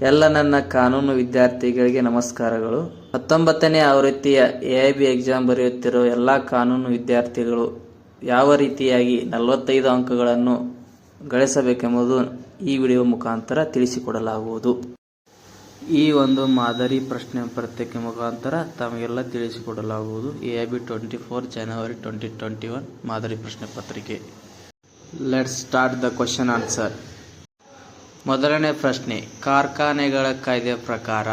ಎಲ್ಲ ನನ್ನ ಕಾನೂನು ವಿದ್ಯಾರ್ಥಿಗಳಿಗೆ ನಮಸ್ಕಾರಗಳು. 19ನೇ ಆವೃತ್ತಿಯ AIB ಎಕ್ಸಾಮ್ ಬರೆಯುತ್ತಿರುವ ಎಲ್ಲ ಕಾನೂನು ವಿದ್ಯಾರ್ಥಿಗಳು ಯಾವ ರೀತಿಯಾಗಿ 45 ಅಂಕಗಳನ್ನು ಗಳಿಸಬೇಕೆಂಬುದು ಈ ವಿಡಿಯೋ ಮುಖಾಂತರ ತಿಳಿಸಿಕೊಡಲಾಗುವುದು. ಈ ಒಂದು ಮಾದರಿ ಪ್ರಶ್ನೆ ಪತ್ರಿಕೆ ಮುಖಾಂತರ ತಮಗೆಲ್ಲ ತಿಳಿಸಿಕೊಡಲಾಗುವುದು. AIB 24 ಜನವರಿ 2021 ಮಾದರಿ ಪ್ರಶ್ನೆ ಪತ್ರಿಕೆ. Let's start the question answer. ಮೊದಲನೇ ಪ್ರಶ್ನೆ, ಕಾರ್ಖಾನೆಗಳ ಕಾಯ್ದೆ ಪ್ರಕಾರ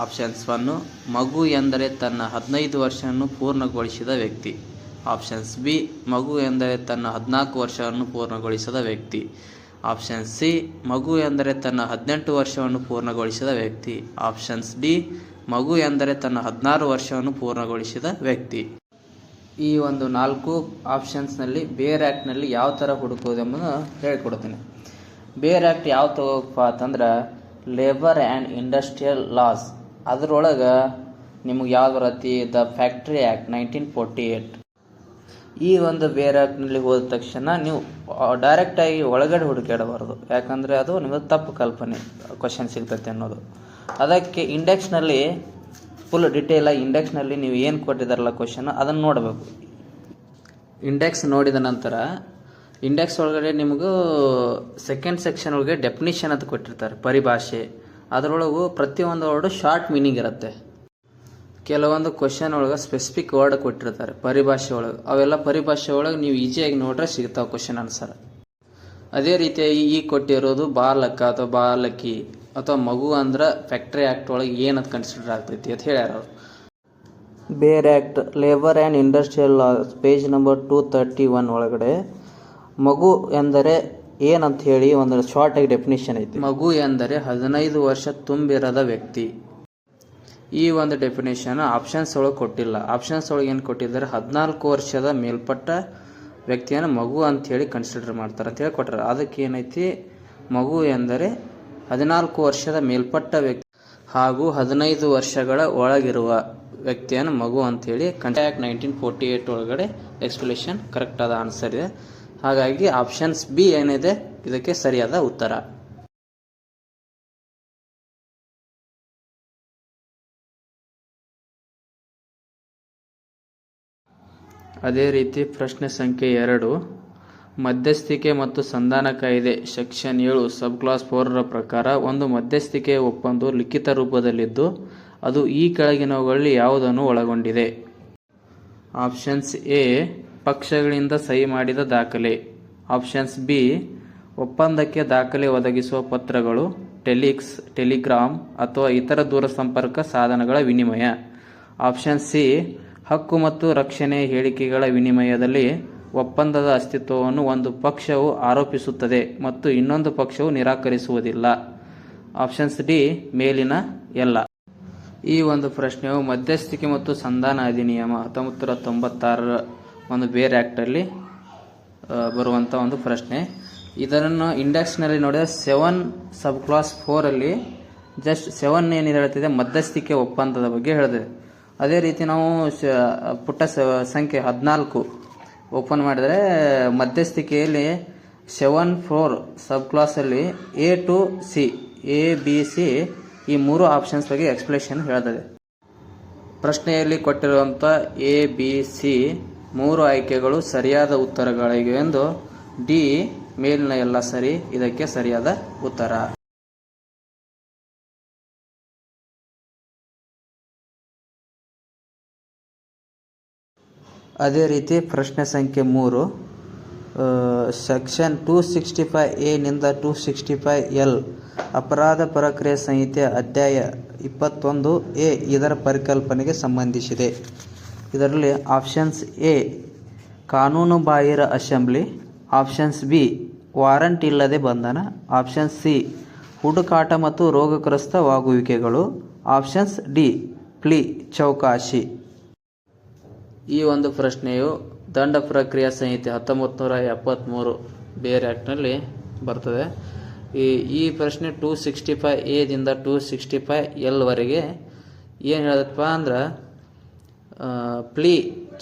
ಆಪ್ಷನ್ಸ್ 1 ಮಗು ಎಂದರೆ ತನ್ನ 15 ವರ್ಷವನ್ನು ಪೂರ್ಣಗೊಳಿಸಿದ ವ್ಯಕ್ತಿ. ಆಪ್ಷನ್ಸ್ ಬಿ ಮಗು ಎಂದರೆ ತನ್ನ 14 ವರ್ಷವನ್ನು ಪೂರ್ಣಗೊಳಿಸಿದ ವ್ಯಕ್ತಿ. ಆಪ್ಷನ್ ಸಿ ಮಗು ಎಂದರೆ ತನ್ನ 18 ವರ್ಷವನ್ನು ಪೂರ್ಣಗೊಳಿಸಿದ ವ್ಯಕ್ತಿ. ಆಪ್ಷನ್ಸ್ ಡಿ ಮಗು ಎಂದರೆ ತನ್ನ 16 ವರ್ಷವನ್ನು ಪೂರ್ಣಗೊಳಿಸಿದ ವ್ಯಕ್ತಿ. ಈ ಒಂದು 4 ಆಪ್ಷನ್ಸ್ನಲ್ಲಿ ಬೇರ್ ಆ್ಯಕ್ಟ್ನಲ್ಲಿ ಯಾವ ಥರ ಹುಡುಕೋದೆಂಬುದನ್ನು ಹೇಳಿಕೊಡ್ತೀನಿ. ಬೇರ್ ಆ್ಯಕ್ಟ್ ಯಾವ ತಗೋಪ್ಪ ಅಂತಂದ್ರೆ ಲೇಬರ್ ಆ್ಯಂಡ್ ಇಂಡಸ್ಟ್ರಿಯಲ್ ಲಾಸ್. ಅದರೊಳಗೆ ನಿಮಗೆ ಯಾವ್ದು ಬರತ್ತಿ ದ ಫ್ಯಾಕ್ಟ್ರಿ ಆ್ಯಕ್ಟ್ 1948. ಈ ಒಂದು ಬೇರ್ ಆ್ಯಕ್ಟ್ನಲ್ಲಿ ಹೋದ ತಕ್ಷಣ ನೀವು ಡೈರೆಕ್ಟಾಗಿ ಒಳಗಡೆ ಹುಡುಕಾಡಬಾರ್ದು, ಯಾಕಂದರೆ ಅದು ನಿಮಗೆ ತಪ್ಪು ಕಲ್ಪನೆ ಕ್ವಶನ್ ಸಿಗ್ತೈತೆ ಅನ್ನೋದು. ಅದಕ್ಕೆ ಇಂಡೆಕ್ಸ್ನಲ್ಲಿ ಫುಲ್ ಡಿಟೇಲಾಗಿ ಇಂಡೆಕ್ಸ್ನಲ್ಲಿ ನೀವು ಏನು ಕೊಟ್ಟಿದ್ದಾರಲ್ಲ ಕ್ವಶನ್ ಅದನ್ನು ನೋಡಬೇಕು. ಇಂಡೆಕ್ಸ್ ನೋಡಿದ ನಂತರ ಇಂಡೆಕ್ಸ್ ಒಳಗಡೆ ನಿಮಗೂ ಸೆಕೆಂಡ್ ಸೆಕ್ಷನ್ ಒಳಗೆ ಡೆಫಿನಿಷನ್ ಅಂತ ಕೊಟ್ಟಿರ್ತಾರೆ, ಪರಿಭಾಷೆ. ಅದರೊಳಗೂ ಪ್ರತಿಯೊಂದು ವರ್ಡು ಶಾರ್ಟ್ ಮೀನಿಂಗ್ ಇರುತ್ತೆ. ಕೆಲವೊಂದು ಕ್ವಶನ್ ಒಳಗೆ ಸ್ಪೆಸಿಫಿಕ್ ವರ್ಡ್ ಕೊಟ್ಟಿರ್ತಾರೆ ಪರಿಭಾಷೆ ಒಳಗೆ. ಅವೆಲ್ಲ ಪರಿಭಾಷೆ ಒಳಗೆ ನೀವು ಈಸಿಯಾಗಿ ನೋಡ್ರೆ ಸಿಗ್ತಾವೆ ಕ್ವಶನ್ ಆನ್ಸರ್. ಅದೇ ರೀತಿಯಾಗಿ ಈ ಕೊಟ್ಟಿರೋದು ಬಾಲಕ ಅಥವಾ ಬಾಲಕಿ ಅಥವಾ ಮಗು ಅಂದ್ರೆ ಫ್ಯಾಕ್ಟ್ರಿ ಆ್ಯಕ್ಟ್ ಒಳಗೆ ಏನಂತ ಕನ್ಸಿಡರ್ ಆಗ್ತೈತಿ ಅಂತ ಹೇಳ್ಯಾರ ಅವರು. ಬೇರ್ act labour and industrial loss page number 231 ಒಳಗಡೆ ಮಗು ಎಂದರೆ ಏನಂತ ಹೇಳಿ ಒಂದು ಶಾರ್ಟ್ ಆಗಿ ಡೆಫಿನಿಷನ್ ಐತಿ. ಮಗು ಎಂದರೆ 15 ವರ್ಷ ತುಂಬಿರದ ವ್ಯಕ್ತಿ. ಈ ಒಂದು ಡೆಫಿನೇಷನ್ ಆಪ್ಷನ್ಸ್ ಒಳಗೆ ಕೊಟ್ಟಿಲ್ಲ. ಆಪ್ಷನ್ಸ್ ಒಳಗೆ ಏನು ಕೊಟ್ಟಿದ್ದಾರೆ, 14 ವರ್ಷದ ಮೇಲ್ಪಟ್ಟ ವ್ಯಕ್ತಿಯನ್ನು ಮಗು ಅಂಥೇಳಿ ಕನ್ಸಿಡರ್ ಮಾಡ್ತಾರೆ ಅಂತ ಹೇಳಿ ಕೊಟ್ಟರೆ. ಅದಕ್ಕೆ ಏನೈತಿ, ಮಗು ಎಂದರೆ 14 ವರ್ಷದ ಮೇಲ್ಪಟ್ಟ ವ್ಯಕ್ತಿ ಹಾಗೂ 15 ವರ್ಷಗಳ ಒಳಗಿರುವ ವ್ಯಕ್ತಿಯನ್ನು ಮಗು ಅಂಥೇಳಿ ಆ್ಯಕ್ಟ್ 1948 ಒಳಗಡೆ ಎಕ್ಸ್ಪ್ಲೇಷನ್ ಕರೆಕ್ಟ್ ಆದ ಆನ್ಸರ್ ಇದೆ. ಹಾಗಾಗಿ ಆಪ್ಷನ್ಸ್ ಬಿ ಏನಿದೆ ಇದಕ್ಕೆ ಸರಿಯಾದ ಉತ್ತರ. ಅದೇ ರೀತಿ ಪ್ರಶ್ನೆ ಸಂಖ್ಯೆ 2, ಮಧ್ಯಸ್ಥಿಕೆ ಮತ್ತು ಸಂಧಾನ ಕಾಯ್ದೆ ಸೆಕ್ಷನ್ 7 ಸಬ್ ಕ್ಲಾಸ್ 4 ಪ್ರಕಾರ ಒಂದು ಮಧ್ಯಸ್ಥಿಕೆಯ ಒಪ್ಪಂದವು ಲಿಖಿತ ರೂಪದಲ್ಲಿದ್ದು ಅದು ಈ ಕೆಳಗಿನವುಗಳಲ್ಲಿ ಯಾವುದನ್ನು ಒಳಗೊಂಡಿದೆ. ಆಪ್ಷನ್ಸ್ ಎ ಪಕ್ಷಗಳಿಂದ ಸಹಿ ಮಾಡಿದ ದಾಖಲೆ. ಆಪ್ಷನ್ಸ್ ಬಿ ಒಪ್ಪಂದಕ್ಕೆ ದಾಖಲೆ ಒದಗಿಸುವ ಪತ್ರಗಳು, ಟೆಲಿಗ್ರಾಮ್ ಅಥವಾ ಇತರ ದೂರಸಂಪರ್ಕ ಸಾಧನಗಳ ವಿನಿಮಯ. ಆಪ್ಷನ್ ಸಿ ಹಕ್ಕು ಮತ್ತು ರಕ್ಷಣೆ ಹೇಳಿಕೆಗಳ ವಿನಿಮಯದಲ್ಲಿ ಒಪ್ಪಂದದ ಅಸ್ತಿತ್ವವನ್ನು ಒಂದು ಪಕ್ಷವು ಆರೋಪಿಸುತ್ತದೆ ಮತ್ತು ಇನ್ನೊಂದು ಪಕ್ಷವು ನಿರಾಕರಿಸುವುದಿಲ್ಲ. ಆಪ್ಷನ್ಸ್ ಡಿ ಮೇಲಿನ ಎಲ್ಲ. ಈ ಒಂದು ಪ್ರಶ್ನೆಯು ಮಧ್ಯಸ್ಥಿಕೆ ಮತ್ತು ಸಂಧಾನ ಅಧಿನಿಯಮ 1996 ಒಂದು ಬೇರ್ ಆ್ಯಕ್ಟಲ್ಲಿ ಬರುವಂಥ ಒಂದು ಪ್ರಶ್ನೆ. ಇದನ್ನು ಇಂಡೆಕ್ಸ್ನಲ್ಲಿ ನೋಡಿದರೆ 7 ಸಬ್ ಕ್ಲಾಸ್ 4ಅಲ್ಲಿ ಜಸ್ಟ್ 7 ಏನು ಹೇಳ್ತಿದೆ, ಮಧ್ಯಸ್ಥಿಕೆ ಒಪ್ಪಂದದ ಬಗ್ಗೆ ಹೇಳಿದೆ. ಅದೇ ರೀತಿ ನಾವು ಪುಟ ಸಂಖ್ಯೆ 14 ಓಪನ್ ಮಾಡಿದರೆ ಮಧ್ಯಸ್ಥಿಕೆಯಲ್ಲಿ 7(4) ಸಬ್ ಕ್ಲಾಸಲ್ಲಿ A to C, ABC ಈ 3 ಆಪ್ಷನ್ಸ್ ಬಗ್ಗೆ ಎಕ್ಸ್ಪ್ಲೇಷನ್ ಹೇಳ್ತದೆ. ಪ್ರಶ್ನೆಯಲ್ಲಿ ಕೊಟ್ಟಿರುವಂಥ ABC 3 ಆಯ್ಕೆಗಳು ಸರಿಯಾದ ಉತ್ತರಗಳಿವೆ ಎಂದು ಡಿ ಮೇಲಿನ ಎಲ್ಲ ಸರಿ ಇದಕ್ಕೆ ಸರಿಯಾದ ಉತ್ತರ. ಅದೇ ರೀತಿ ಪ್ರಶ್ನೆ ಸಂಖ್ಯೆ 3, ಸೆಕ್ಷನ್ 265A ನಿಂದ 265L ಅಪರಾಧ ಪ್ರಕ್ರಿಯೆ ಸಂಹಿತೆ ಅಧ್ಯಾಯ 21A ಇದರ ಪರಿಕಲ್ಪನೆಗೆ ಸಂಬಂಧಿಸಿದೆ. ಇದರಲ್ಲಿ ಆಪ್ಷನ್ಸ್ ಎ ಕಾನೂನು ಬಾಹಿರ ಅಸೆಂಬ್ಲಿ. ಆಪ್ಷನ್ಸ್ ಬಿ ವಾರಂಟ್ ಇಲ್ಲದೆ ಬಂಧನ. ಆಪ್ಷನ್ಸ್ ಸಿ ಹುಡುಕಾಟ ಮತ್ತು ರೋಗಗ್ರಸ್ತವಾಗುವಿಕೆಗಳು. ಆಪ್ಷನ್ಸ್ ಡಿ ಪ್ಲಿ ಚೌಕಾಶಿ. ಈ ಒಂದು ಪ್ರಶ್ನೆಯು ದಂಡ ಪ್ರಕ್ರಿಯಾ ಸಂಹಿತೆ 1973 ಬೇರ್ ಆ್ಯಕ್ಟ್ನಲ್ಲಿ ಬರ್ತದೆ. ಈ ಪ್ರಶ್ನೆ 265A ದಿಂದ 265L ವರೆಗೆ ಏನು ಹೇಳದಪ್ಪ ಅಂದ್ರೆ ಪ್ಲಿ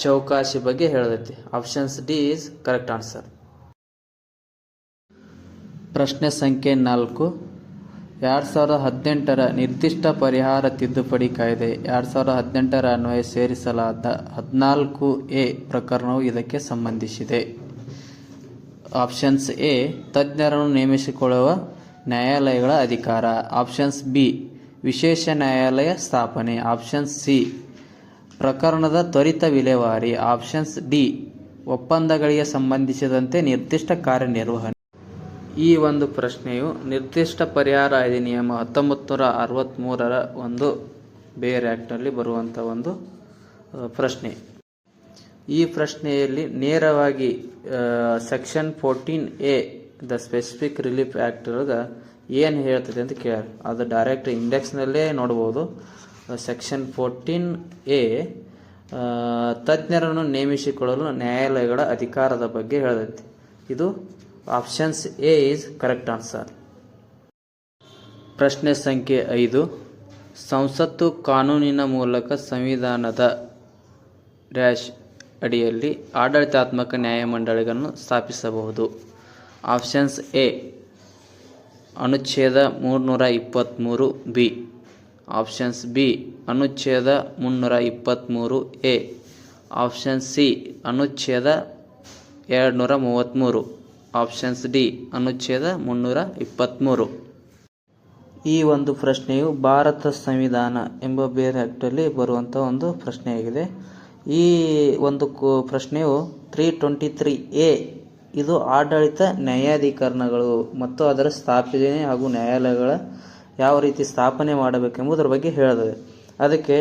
ಚೌಕಾಶಿ ಬಗ್ಗೆ ಹೇಳದೈತಿ. Options D is correct answer. ಪ್ರಶ್ನೆ ಸಂಖ್ಯೆ 4, 2018ರ ನಿರ್ದಿಷ್ಟ ಪರಿಹಾರ ತಿದ್ದುಪಡಿ ಕಾಯ್ದೆ 2018ರ ಅನ್ವಯ ಸೇರಿಸಲಾದ 14A ಪ್ರಕರಣವು ಇದಕ್ಕೆ ಸಂಬಂಧಿಸಿದೆ. ಆಪ್ಷನ್ಸ್ ಎ ತಜ್ಞರನ್ನು ನೇಮಿಸಿಕೊಳ್ಳುವ ನ್ಯಾಯಾಲಯಗಳ ಅಧಿಕಾರ. ಆಪ್ಷನ್ಸ್ ಬಿ ವಿಶೇಷ ನ್ಯಾಯಾಲಯ ಸ್ಥಾಪನೆ. ಆಪ್ಷನ್ಸ್ ಸಿ ಪ್ರಕರಣದ ತ್ವರಿತ ವಿಲೇವಾರಿ. ಆಪ್ಷನ್ಸ್ ಡಿ ಒಪ್ಪಂದಗಳಿಗೆ ಸಂಬಂಧಿಸಿದಂತೆ ನಿರ್ದಿಷ್ಟ ಕಾರ್ಯನಿರ್ವಹಣೆ. ಈ ಒಂದು ಪ್ರಶ್ನೆಯು ನಿರ್ದಿಷ್ಟ ಪರಿಹಾರ ಅಧಿನಿಯಮ 1963ರ ಒಂದು ಬೇರ್ ಆ್ಯಕ್ಟ್ನಲ್ಲಿ ಬರುವಂಥ ಒಂದು ಪ್ರಶ್ನೆ. ಈ ಪ್ರಶ್ನೆಯಲ್ಲಿ ನೇರವಾಗಿ section 14A the specific relief act ಒಳಗೆ ಏನು ಹೇಳ್ತದೆ ಅಂತ ಕೇಳ್ಯಾರ. ಅದು ಡೈರೆಕ್ಟ್ ಇಂಡೆಕ್ಸ್ನಲ್ಲೇ ನೋಡ್ಬೋದು. ಸೆಕ್ಷನ್ 14A ತಜ್ಞರನ್ನು ನೇಮಿಸಿಕೊಳ್ಳಲು ನ್ಯಾಯಾಲಯಗಳ ಅಧಿಕಾರದ ಬಗ್ಗೆ ಹೇಳತೈತಿ. ಇದು options A is correct answer. ಪ್ರಶ್ನೆ ಸಂಖ್ಯೆ 5. ಸಂಸತ್ತು ಕಾನೂನಿನ ಮೂಲಕ ಸಂವಿಧಾನದ ಡ್ಯಾಶ್ ಅಡಿಯಲ್ಲಿ ಆಡಳಿತಾತ್ಮಕ ನ್ಯಾಯಮಂಡಳಿಗಳನ್ನು ಸ್ಥಾಪಿಸಬಹುದು. ಆಪ್ಷನ್ಸ್ ಎ ಅನುಚ್ಛೇದ 323 ಬಿ. ಆಪ್ಷನ್ಸ್ ಬಿ ಅನುಚ್ಛೇದ 323 ಎ. ಆಪ್ಷನ್ ಸಿ ಅನುಚ್ಛೇದ 233. ಆಪ್ಷನ್ಸ್ ಡಿ ಅನುಚ್ಛೇದ 323. ಈ ಒಂದು ಪ್ರಶ್ನೆಯು ಭಾರತ ಸಂವಿಧಾನ ಎಂಬ ಬೇರೆ ಆ್ಯಕ್ಟಲ್ಲಿ ಬರುವಂಥ ಒಂದು ಪ್ರಶ್ನೆಯಾಗಿದೆ. ಈ ಒಂದು ಪ್ರಶ್ನೆಯು 323A ಇದು ಆಡಳಿತ ನ್ಯಾಯಾಧೀಕರಣಗಳು ಮತ್ತು ಅದರ ಸ್ಥಾಪನೆ ಹಾಗೂ ನ್ಯಾಯಾಲಯಗಳ ಯಾವ ರೀತಿ ಸ್ಥಾಪನೆ ಮಾಡಬೇಕೆಂಬುದರ ಬಗ್ಗೆ ಹೇಳಿದೆ. ಅದಕ್ಕೆ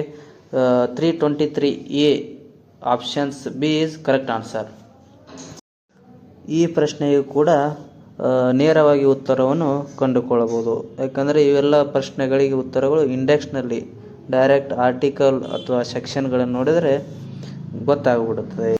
323A options B is correct answer. ಈ ಪ್ರಶ್ನೆಯು ಕೂಡ ನೇರವಾಗಿ ಉತ್ತರವನ್ನು ಕಂಡುಕೊಳ್ಳಬಹುದು. ಯಾಕಂದರೆ ಇವೆಲ್ಲ ಪ್ರಶ್ನೆಗಳಿಗೆ ಉತ್ತರಗಳು ಇಂಡೆಕ್ಸ್ನಲ್ಲಿ ಡೈರೆಕ್ಟ್ ಆರ್ಟಿಕಲ್ ಅಥವಾ ಸೆಕ್ಷನ್ಗಳನ್ನು ನೋಡಿದರೆ ಗೊತ್ತಾಗ್ಬಿಡುತ್ತದೆ.